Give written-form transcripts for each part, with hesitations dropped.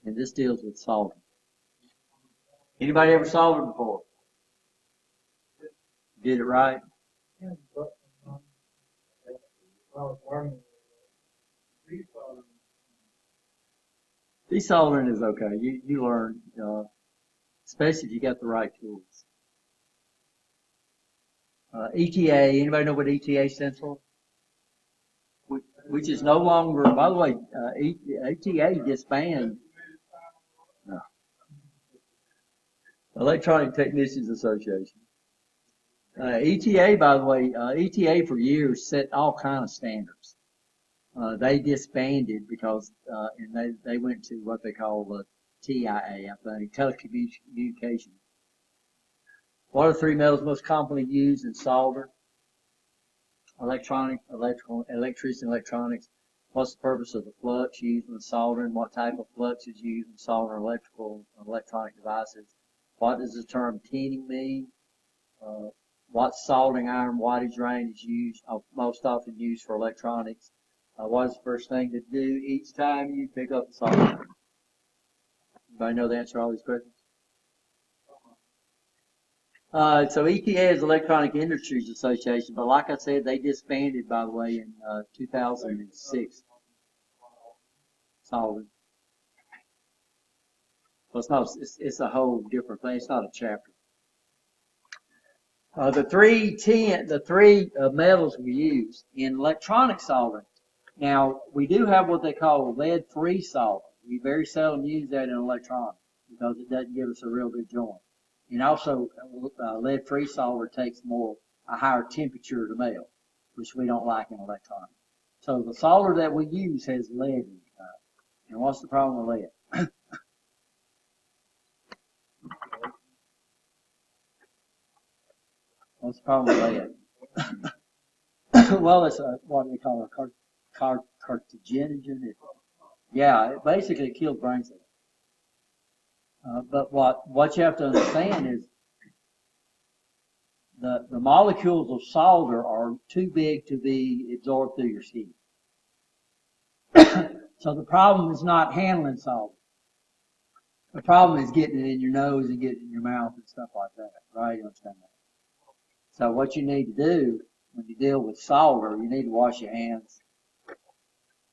and this deals with soldering. Anybody ever soldered before? Did it right? Yeah, but I was learning Desoldering is okay. You learn, especially if you got the right tools. ETA, anybody know what ETA stands for? Which is no longer, by the way, ETA disbanded. No. Electronic Technicians Association. ETA, by the way, ETA for years set all kind of standards. They disbanded because, and they went to what they call the TIA, I think, telecommunication. What are the three metals most commonly used in solder? Electrical, electricity, and electronics. What's the purpose of the flux used in soldering? What type of flux is used in soldering electrical and electronic devices? What does the term tinning mean? What soldering iron wattage range is used, most often used for electronics? What is the first thing to do each time you pick up the soldering iron? Anybody know the answer to all these questions? So ETA is Electronic Industries Association, but like I said, they disbanded, by the way, in 2006. Soldering. So it's a whole different thing. It's not a chapter. The three metals we use in electronic soldering. Now, we do have what they call lead-free solder. We very seldom use that in electronics because it doesn't give us a real good joint. And also, lead-free solder takes a higher temperature to melt, which we don't like in electronics. So the solder that we use has lead in it. And what's the problem with lead? What's the problem with lead? Well, it's what they call a carcinogen. Yeah, it basically kills brain cells. But what you have to understand is the molecules of solder are too big to be absorbed through your skin. So the problem is not handling solder. The problem is getting it in your nose and getting it in your mouth and stuff like that, right? You understand that? So what you need to do when you deal with solder, you need to wash your hands.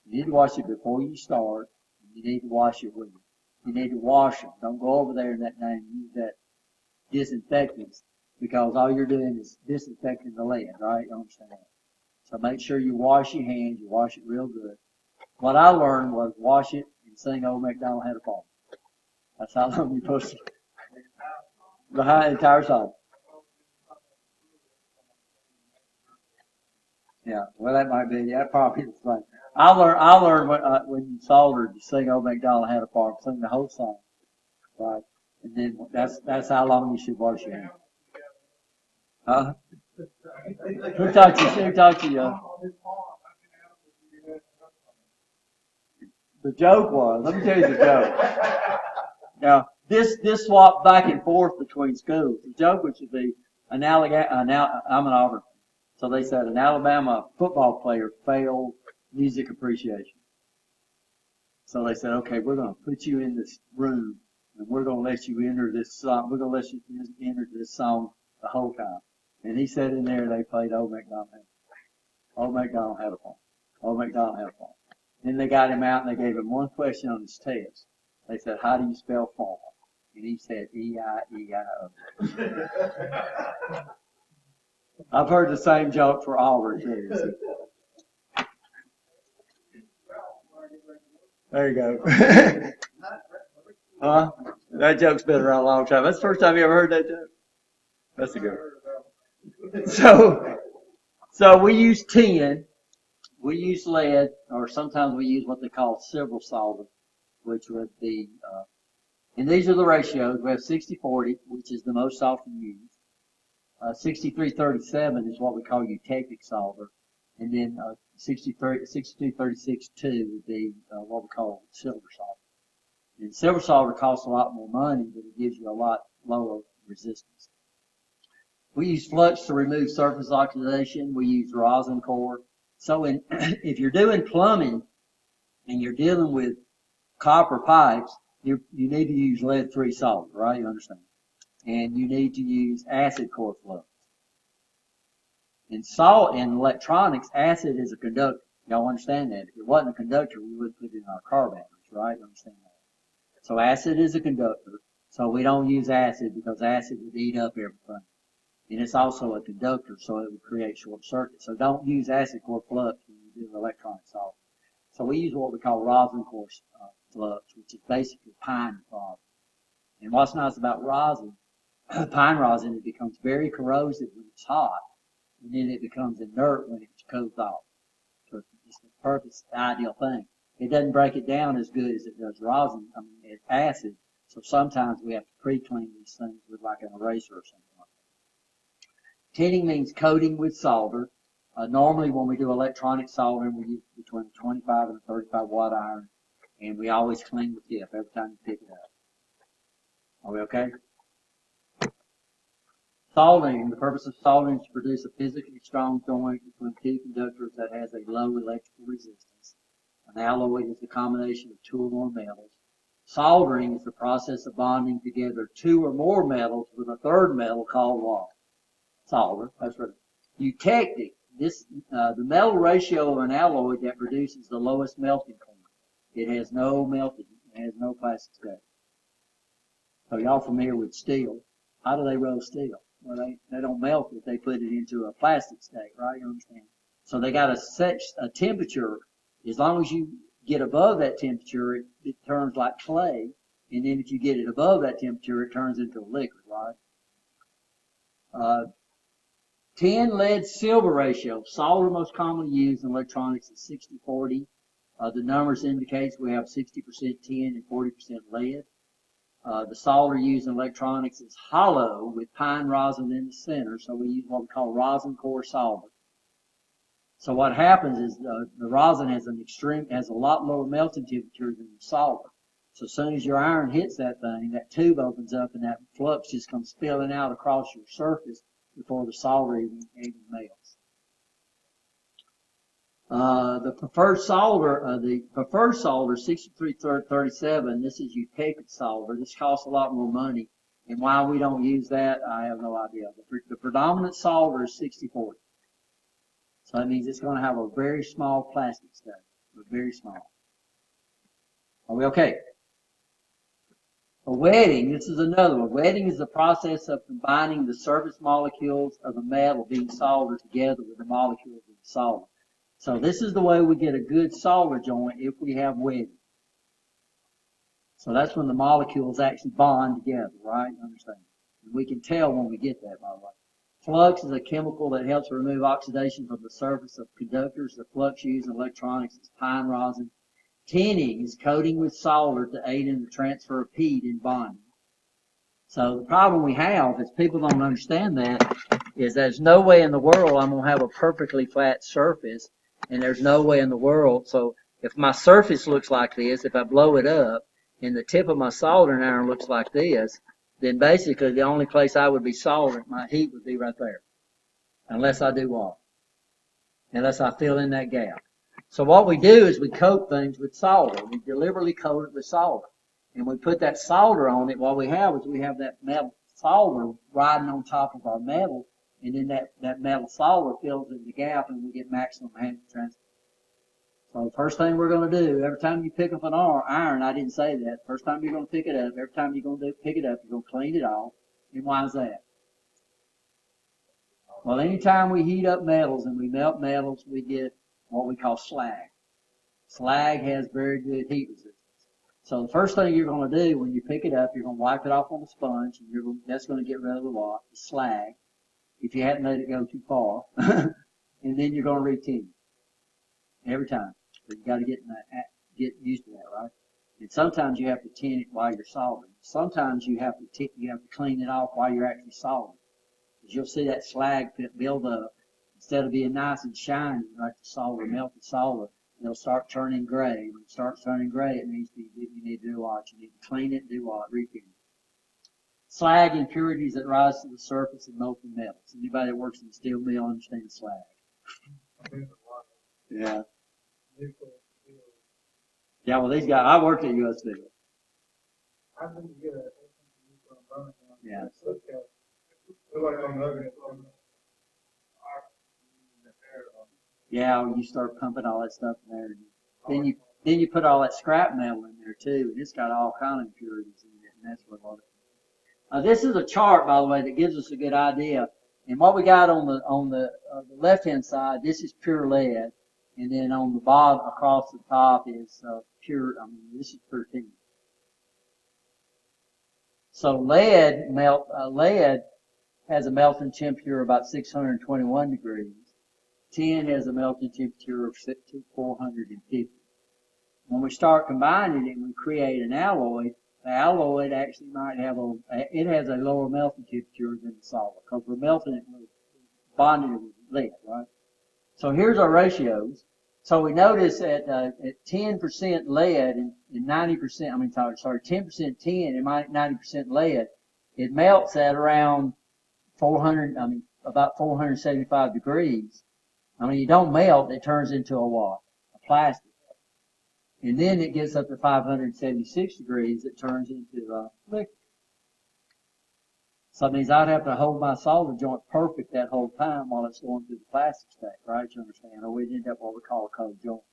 You need to wash it before you start. You need to wash it with you. You need to wash them. Don't go over there in that name and use that disinfectants because all you're doing is disinfecting the lead, right? You understand that? So make sure you wash your hands. You wash it real good. What I learned was wash it and sing Old MacDonald Had a Farm. That's how long you're supposed to. Behind the entire side. Yeah, well, that might be. That probably is right. I learned when you soldered to sing Old MacDonald Had a Farm, sing the whole song, right? And then that's how long you should wash your hands. Huh? Who talked to you? The joke was, let me tell you the joke. Now, this swapped back and forth between schools. The joke would be I'm an Auburn. So they said an Alabama football player failed music appreciation. So they said, okay, we're going to put you in this room and we're going to let you enter this song. We're going to let you enter this song the whole time. And he said in there they played Old MacDonald Had a Farm. Old MacDonald Had a Farm. Old MacDonald Had a Farm. Then they got him out and they gave him one question on his test. They said, how do you spell farm? And he said E-I-E-I-O. I've heard the same joke for Auburn too. There you go. Huh? That joke's been around a long time. That's the first time you ever heard that joke? That's a good one. So we use tin, we use lead, or sometimes we use what they call silver solder, which would be, and these are the ratios. We have 60-40, which is the most often used. 63-37 is what we call eutectic solder. And then 62-36-2 would be what we call silver solder. And silver solder costs a lot more money, but it gives you a lot lower resistance. We use flux to remove surface oxidation. We use rosin core. So if you're doing plumbing and you're dealing with copper pipes, you need to use lead-free solvent, right? You understand? And you need to use acid core flux. In electronics, acid is a conductor. Y'all understand that? If it wasn't a conductor, we wouldn't put it in our car batteries, right? You understand that? So acid is a conductor. So we don't use acid because acid would eat up everything. And it's also a conductor, so it would create short circuits. So don't use acid core flux when you do electronic solvent. So we use what we call rosin core flux, which is basically pine rosin. And what's nice about rosin, pine rosin, it becomes very corrosive when it's hot, and then it becomes inert when it cools off. So it's the perfect, ideal thing. It doesn't break it down as good as it does rosin, it's acid. So sometimes we have to pre-clean these things with like an eraser or something like that. Tinning means coating with solder. Normally when we do electronic soldering, we use between a 25 and a 35 watt iron, and we always clean the tip every time you pick it up. Are we okay? Soldering, the purpose of soldering is to produce a physically strong joint between two conductors that has a low electrical resistance. An alloy is the combination of two or more metals. Soldering is the process of bonding together two or more metals with a third metal called what? Solder. That's right. Eutectic, the metal ratio of an alloy that produces the lowest melting point. It has no melting. It has no plastic state. So y'all familiar with steel? How do they roll steel? Well, they don't melt it. They put it into a plastic state, right? You understand? So they got to set a temperature. As long as you get above that temperature, it turns like clay. And then if you get it above that temperature, it turns into a liquid, right? Tin lead silver ratio. Solder most commonly used in electronics is 60-40. The numbers indicates we have 60% tin and 40% lead. The solder used in electronics is hollow with pine rosin in the center, so we use what we call rosin core solder. So what happens is the rosin has a lot lower melting temperature than the solder. So as soon as your iron hits that thing, that tube opens up and that flux just comes spilling out across your surface before the solder even melts. The preferred solder 6337, this is eutectic solder. This costs a lot more money. And why we don't use that, I have no idea. The predominant solder is 60-40. So that means it's going to have a very small plastic state, very small. Are we okay? Wetting, this is another one. Wetting is the process of combining the surface molecules of the metal being soldered together with the molecules of the solder. So this is the way we get a good solder joint if we have wetting. So that's when the molecules actually bond together, right? Understand? And we can tell when we get that, by the way. Flux is a chemical that helps remove oxidation from the surface of conductors. The flux used in electronics is pine rosin. Tinning is coating with solder to aid in the transfer of heat in bonding. So the problem we have is people don't understand that is there's no way in the world I'm going to have a perfectly flat surface, and there's no way in the world. So if my surface looks like this, if I blow it up and the tip of my soldering iron looks like this, then basically the only place I would be soldering, my heat would be right there. Unless I do what? Unless I fill in that gap. So what we do is we coat things with solder. We deliberately coat it with solder. And we put that solder on it. What we have is we have that metal solder riding on top of our metal. And then that metal solder fills in the gap and we get maximum heat transfer. So the first thing we're going to do, every time you pick up an iron, I didn't say that, first time you're going to pick it up, every time you're going to pick it up, you're going to clean it off. And why is that? Well, anytime we heat up metals and we melt metals, we get what we call slag. Slag has very good heat resistance. So the first thing you're going to do when you pick it up, you're going to wipe it off on a sponge, and that's going to get rid of the slag, if you hadn't let it go too far. And then you're going to re-tin every time. So you got to get used to that, right? And sometimes you have to tin it while you're soldering. Sometimes you have to clean it off while you're actually soldering. Because you'll see that slag build up. Instead of being nice and shiny like the solder, melted solder, it'll start turning gray. When it starts turning gray, it means you need to do what? You need to clean it, do what? Re-tin it. Slag, impurities that rise to the surface of molten metals. Anybody that works in the steel mill understands slag. Yeah. Yeah, well, these guys, I worked at U.S. Steel. Yeah. Yeah, when you start pumping all that stuff in there, then you put all that scrap metal in there too, and it's got all kind of impurities in it, and that's what a lot of. This is a chart, by the way, that gives us a good idea. And what we got on the left hand side, this is pure lead, and then on the bottom across the top is pure. I mean, this is pure tin. So lead has a melting temperature of about 621 degrees. Tin has a melting temperature of 450. When we start combining it and we create an alloy, the alloy actually might have it has a lower melting temperature than the solid because we're melting it with, bonding it with lead, right? So here's our ratios. So we notice at 10% lead and 90%, 10% tin and 90% lead, it melts at around about 475 degrees. I mean, you don't melt, it turns into a what? A plastic. And then it gets up to 576 degrees, it turns into liquid. So that means I'd have to hold my solder joint perfect that whole time while it's going through the plastic stack, right? You understand? Or we'd end up what we call a cold joint.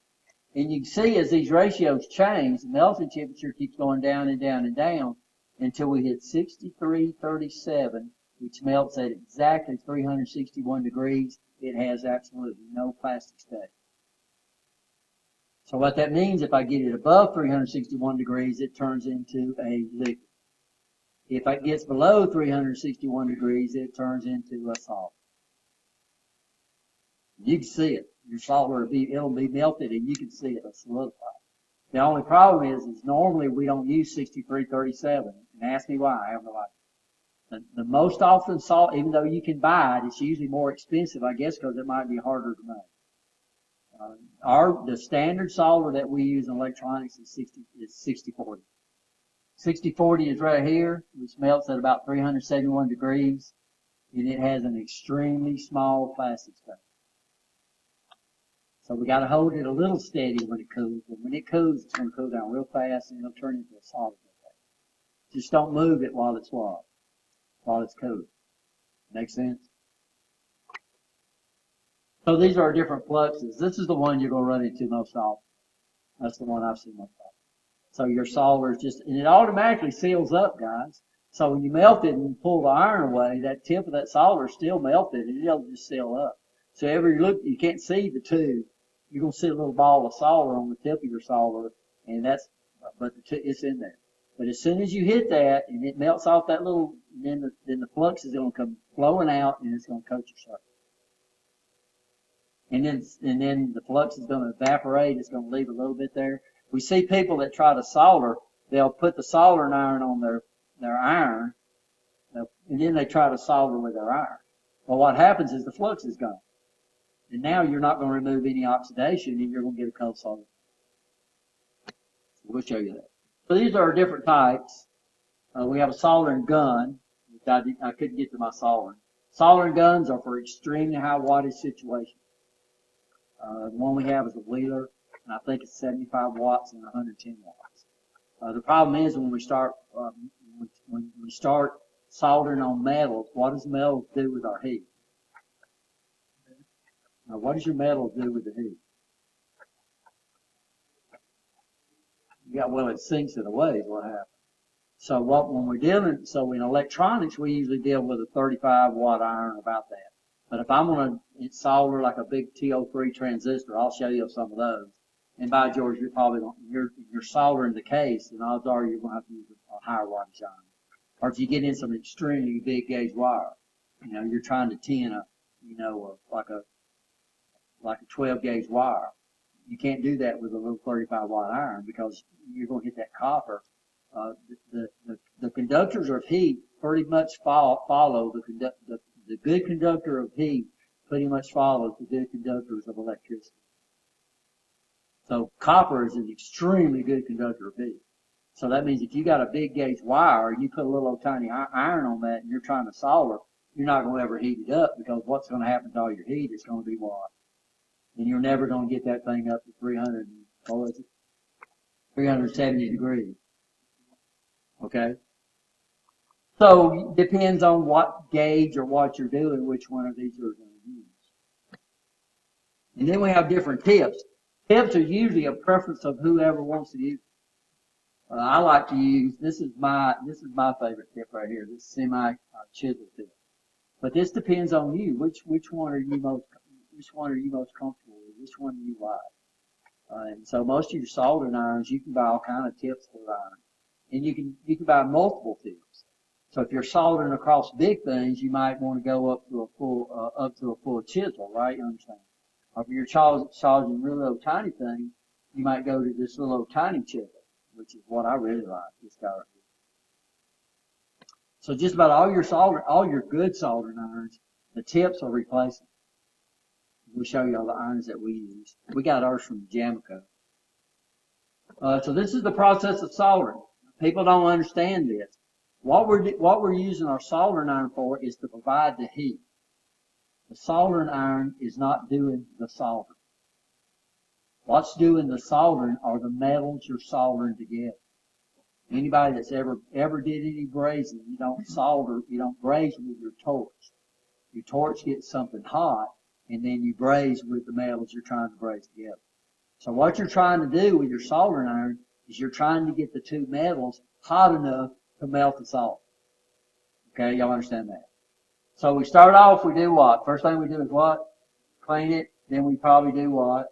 And you can see as these ratios change, the melting temperature keeps going down and down and down until we hit 6337, which melts at exactly 361 degrees. It has absolutely no plastic stack. So what that means, if I get it above 361 degrees, it turns into a liquid. If it gets below 361 degrees, it turns into a solid. You can see it. Your solder it'll be melted and you can see it solidify. The only problem is normally we don't use 6337. And ask me why, I have no idea. The most often salt, even though you can buy it, it's usually more expensive, I guess, because it might be harder to make. The standard solder that we use in electronics is 6040. 6040 is right here, which melts at about 371 degrees, and it has an extremely small plastic stack. So we got to hold it a little steady when it cools, but when it cools, it's going to cool down real fast, and it'll turn into a solid. Just don't move it while it's cool. Make sense? So these are our different fluxes. This is the one you're going to run into most often. That's the one I've seen most often. So your solder is and it automatically seals up, guys. So when you melt it and pull the iron away, that tip of that solder is still melted and it'll just seal up. So you can't see the tube. You're going to see a little ball of solder on the tip of your solder, and it's in there. But as soon as you hit that and it melts off that then the flux is going to come flowing out and it's going to coat your surface. And then the flux is going to evaporate. It's going to leave a little bit there. We see people that try to solder. They'll put the soldering iron on their iron, and then they try to solder with their iron. Well, what happens is the flux is gone. And now you're not going to remove any oxidation, and you're going to get a cold solder. We'll show you that. So these are our different types. We have a soldering gun, which I couldn't get to my soldering. Soldering guns are for extremely high wattage situations. The one we have is a Wheeler, and I think it's 75 watts and 110 watts. The problem is when we start soldering on metals, what does metals do with our heat? Now, what does your metal do with the heat? It sinks it away is what happens. So in electronics, we usually deal with a 35 watt iron, about that. But if I'm going to solder like a big TO3 transistor, I'll show you some of those. And by George, you're soldering the case, and odds are you're going to have to use a higher wattage iron. Or if you get in some extremely big gauge wire, you're trying to tin like a 12 gauge wire. You can't do that with a little 35 watt iron because you're going to hit that copper. The conductors of heat pretty much follow the good conductor of heat pretty much follows the good conductors of electricity. So copper is an extremely good conductor of heat. So that means if you got a big gauge wire and you put a little old tiny iron on that and you're trying to solder, you're not going to ever heat it up because what's going to happen to all your heat is going to be what? And you're never going to get that thing up to 370 degrees. Okay? So depends on what gauge or what you're doing, which one of these you're going to use. And then we have different tips. Tips are usually a preference of whoever wants to use. I like to use, this is my favorite tip right here, this semi chisel tip. But this depends on you. Which one are you most comfortable with? Which one do you like? And so most of your soldering irons, you can buy all kind of tips for iron, and you can buy multiple tips. So if you're soldering across big things, you might want to go up to a full chisel, right? You understand? Or if you're soldering really little tiny things, you might go to this little tiny chisel, which is what I really like. This guy right here. So just about all your good soldering irons, the tips are replacing. We'll show you all the irons that we use. We got ours from Jamico. So this is the process of soldering. People don't understand this. What we're using our soldering iron for is to provide the heat. The soldering iron is not doing the soldering. What's doing the soldering are the metals you're soldering together. Anybody that's ever did any brazing, you don't braze with your torch. Your torch gets something hot, and then you braze with the metals you're trying to braze together. So what you're trying to do with your soldering iron is you're trying to get the two metals hot enough to melt the salt. Okay, y'all understand that? So we start off, we do what? First thing we do is what? Clean it. Then we probably do what?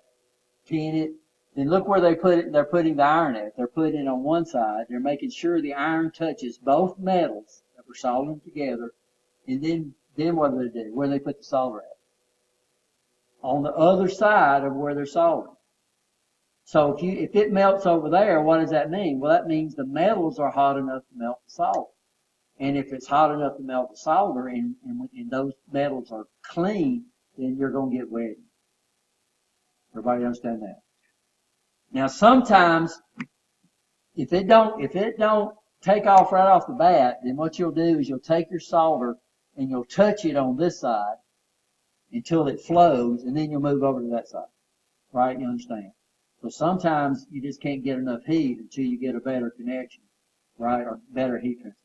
Tin it. Then look where they're putting the iron at. They're putting it on one side. They're making sure the iron touches both metals that we're soldering together. And then what do they do? Where do they put the solder at? On the other side of where they're soldering. So if it melts over there, what does that mean? Well, that means the metals are hot enough to melt the solder. And if it's hot enough to melt the solder and those metals are clean, then you're going to get wetting. Everybody understand that? Now sometimes if it don't take off right off the bat, then what you'll do is you'll take your solder and you'll touch it on this side until it flows, and then you'll move over to that side. Right? You understand? So sometimes you just can't get enough heat until you get a better connection, right? Or better heat transfer.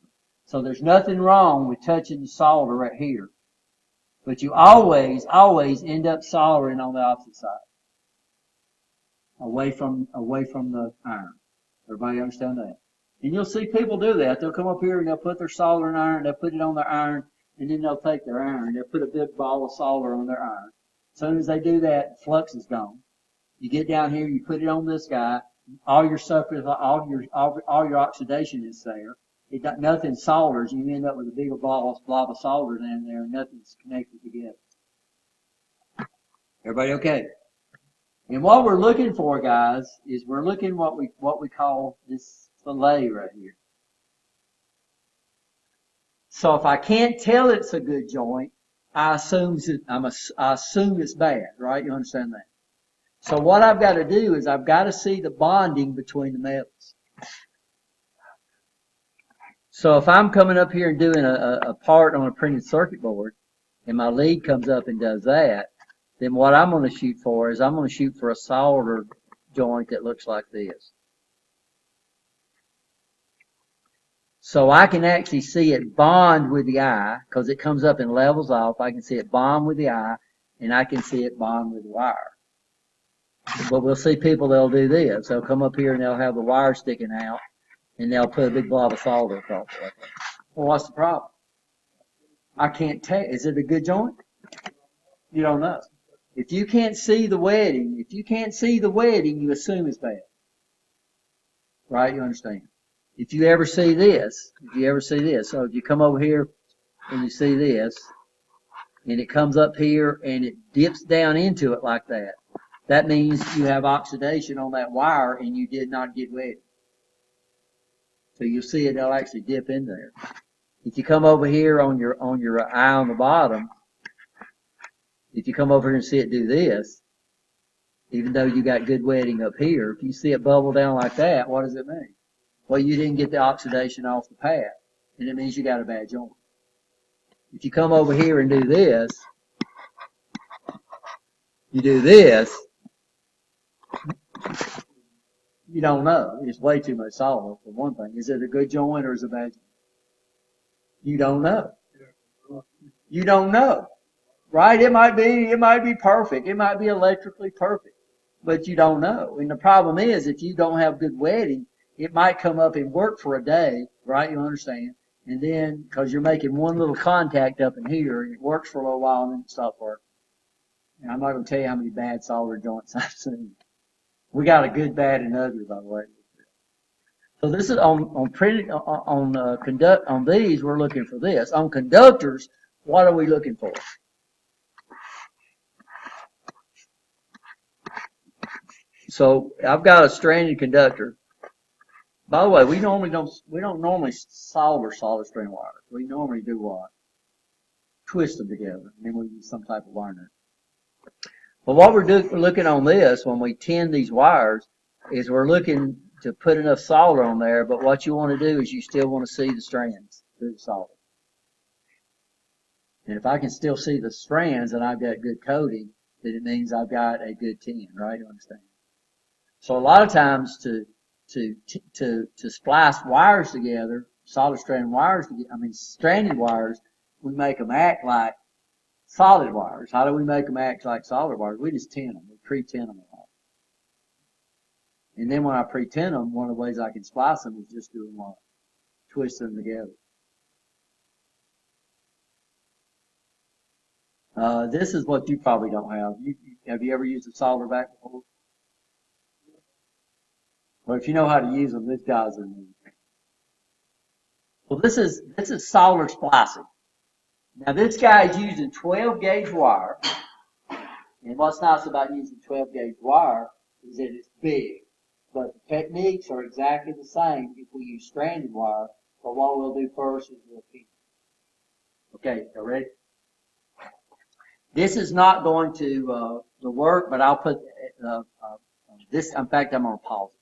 So there's nothing wrong with touching the solder right here. But you always end up soldering on the opposite side. Away from the iron. Everybody understand that? And you'll see people do that. They'll come up here and they'll put their soldering iron, they'll put it on their iron, and then they'll take their iron, they'll put a big ball of solder on their iron. As soon as they do that, the flux is gone. You get down here, you put it on this guy, all your oxidation is there. Nothing solders, and you end up with a big blob of solder down there, and nothing's connected together. Everybody okay? And what we're looking for, guys, is we're looking what we call this fillet right here. So if I can't tell it's a good joint, I assume it's bad, right? You understand that? So what I've got to do is I've got to see the bonding between the metals. So if I'm coming up here and doing a part on a printed circuit board, and my lead comes up and does that, then what I'm going to shoot for is I'm going to shoot for a solder joint that looks like this. So I can actually see it bond with the eye, because it comes up and levels off. I can see it bond with the eye, and I can see it bond with the wire. But we'll see people, they'll do this. They'll come up here and they'll have the wire sticking out, and they'll put a big blob of solder across it. Well, what's the problem? I can't tell. Is it a good joint? You don't know. If you can't see the wetting, you assume it's bad. Right? You understand? If you ever see this, so if you come over here and you see this, and it comes up here and it dips down into it like that, that means you have oxidation on that wire and you did not get wet. So you'll see it'll actually dip in there. If you come over here on your eye on the bottom, if you come over here and see it do this, even though you got good wetting up here, if you see it bubble down like that, what does it mean? Well, you didn't get the oxidation off the pad, and it means you got a bad joint. If you come over here and do this, You don't know. It's way too much solder for one thing. Is it a good joint or is it a bad joint? You don't know. You don't know. Right? It might be perfect. It might be electrically perfect, but you don't know. And the problem is, if you don't have good wetting, it might come up and work for a day, right? You understand? And then, because you're making one little contact up in here, and it works for a little while, and then it stops working. And I'm not going to tell you how many bad solder joints I've seen. We got a good, bad, and ugly, by the way. So this is on printed on these. We're looking for this. On conductors, what are we looking for? So I've got a stranded conductor. By the way, we don't normally solder solid strand wires. We normally do what? Twist them together, and then we use some type of iron. But what we're looking on this when we tin these wires is we're looking to put enough solder on there. But what you want to do is you still want to see the strands through the solder. And if I can still see the strands and I've got good coating, then it means I've got a good tin, right? You understand? So a lot of times to splice wires together, solid strand wires together, stranded wires, we make them act like solid wires. How do we make them act like solid wires? We just tin them. We pre-tin them a lot. And then when I pre-tin them, one of the ways I can splice them is just doing what? Twist them together. This is what you probably don't have. Have you ever used a solder back before? Well, if you know how to use them, this guy's in there. Well, this is solder splicing. Now this guy is using 12 gauge wire, and what's nice about using 12 gauge wire is that it's big. But the techniques are exactly the same if we use stranded wire. But what we'll do first is we'll pin. Okay, you ready? This is not going to work, but I'll put this. In fact, I'm going to pause it.